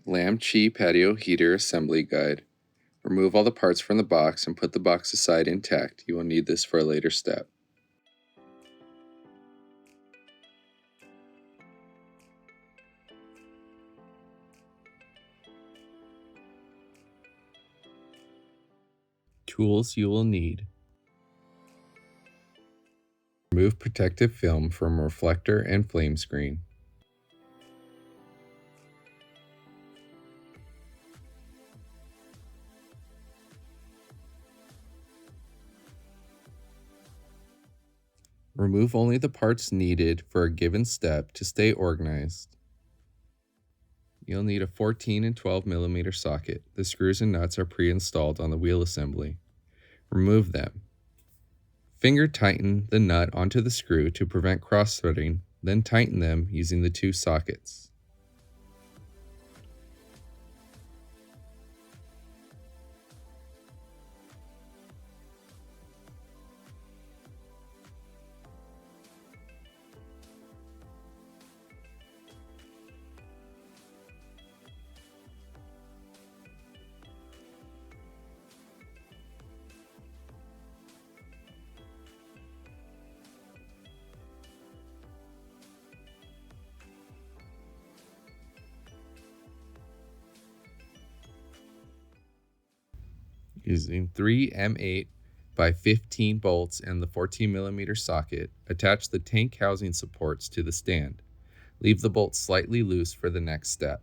LamQee Patio Heater Assembly Guide. Remove all the parts from the box and put the box aside intact. You will need this for a later step. Tools you will need. Remove protective film from reflector and flame screen. Remove only the parts needed for a given step to stay organized. You'll need a 14 and 12 millimeter socket. The screws and nuts are pre-installed on the wheel assembly. Remove them. Finger tighten the nut onto the screw to prevent cross-threading, then tighten them using the two sockets. Using 3 M8 by 15 bolts and the 14 millimeter socket, attach the tank housing supports to the stand. Leave the bolts slightly loose for the next step.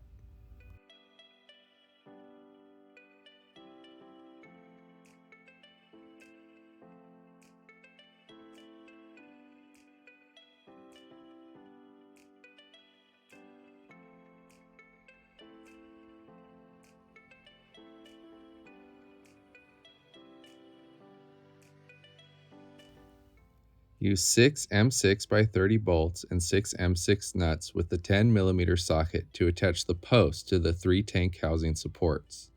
Use 6 M6 by 30 bolts and 6 M6 nuts with the 10 millimeter socket to attach the post to the 3 tank housing supports.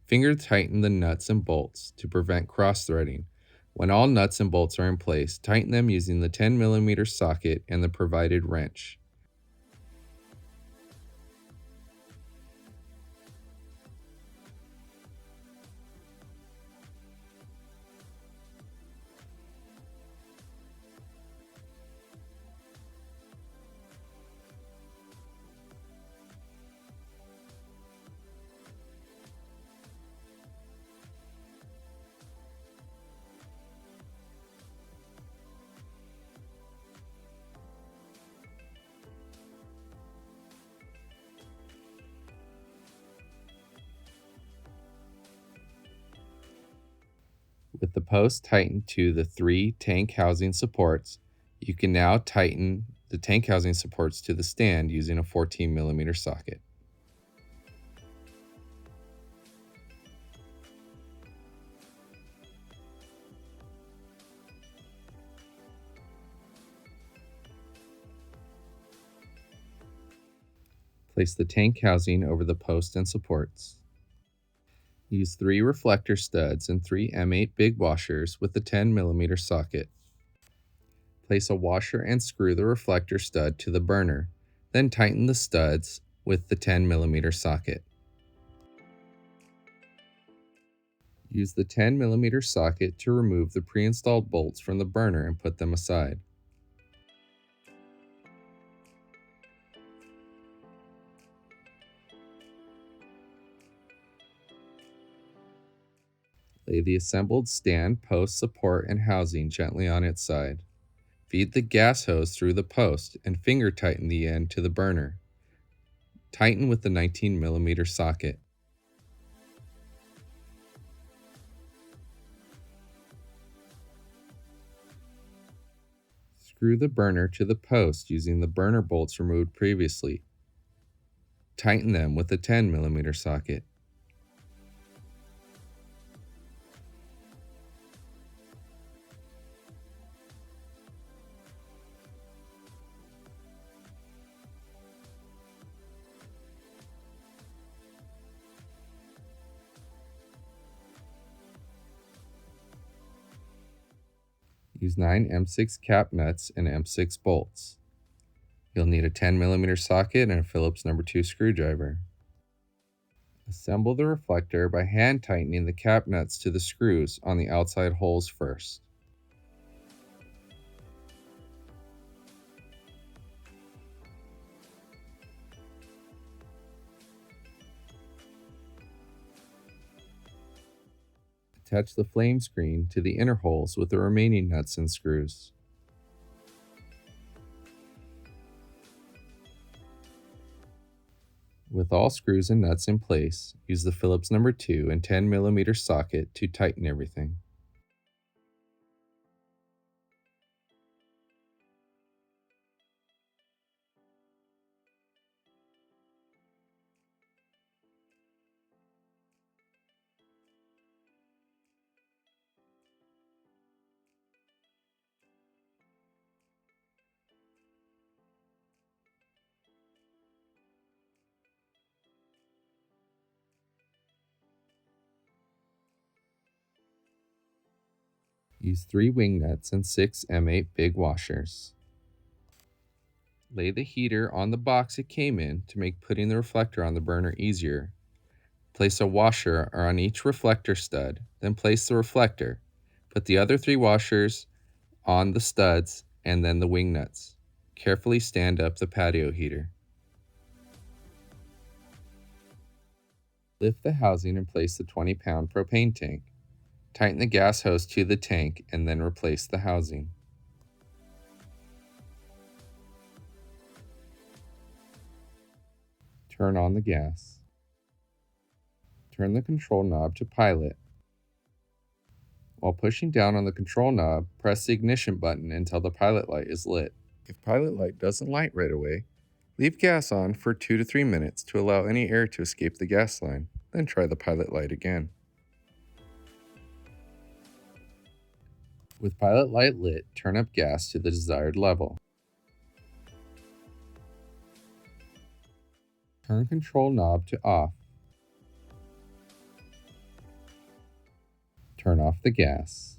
Finger tighten the nuts and bolts to prevent cross-threading. When all nuts and bolts are in place, tighten them using the 10 millimeter socket and the provided wrench. With the post tightened to the 3 tank housing supports, you can now tighten the tank housing supports to the stand using a 14 millimeter socket. Place the tank housing over the post and supports. Use 3 reflector studs and 3 M8 big washers with the 10 millimeter socket. Place a washer and screw the reflector stud to the burner, then tighten the studs with the 10 millimeter socket. Use the 10 millimeter socket to remove the pre-installed bolts from the burner and put them aside. Lay the assembled stand, post, support, and housing gently on its side. Feed the gas hose through the post and finger tighten the end to the burner. Tighten with the 19 millimeter socket. Screw the burner to the post using the burner bolts removed previously. Tighten them with the 10 millimeter socket. Use 9 M6 cap nuts and M6 bolts. You'll need a 10 millimeter socket and a Phillips No. 2 screwdriver. Assemble the reflector by hand tightening the cap nuts to the screws on the outside holes first. Attach the flame screen to the inner holes with the remaining nuts and screws. With all screws and nuts in place, use the Phillips number 2 and 10mm socket to tighten everything. Use 3 wing nuts and 6 M8 big washers. Lay the heater on the box it came in to make putting the reflector on the burner easier. Place a washer on each reflector stud, then place the reflector. Put the other 3 washers on the studs and then the wing nuts. Carefully stand up the patio heater. Lift the housing and place the 20-pound propane tank. Tighten the gas hose to the tank and then replace the housing. Turn on the gas. Turn the control knob to pilot. While pushing down on the control knob, press the ignition button until the pilot light is lit. If pilot light doesn't light right away, leave gas on for 2 to 3 minutes to allow any air to escape the gas line, then try the pilot light again. With pilot light lit, turn up gas to the desired level. Turn control knob to off. Turn off the gas.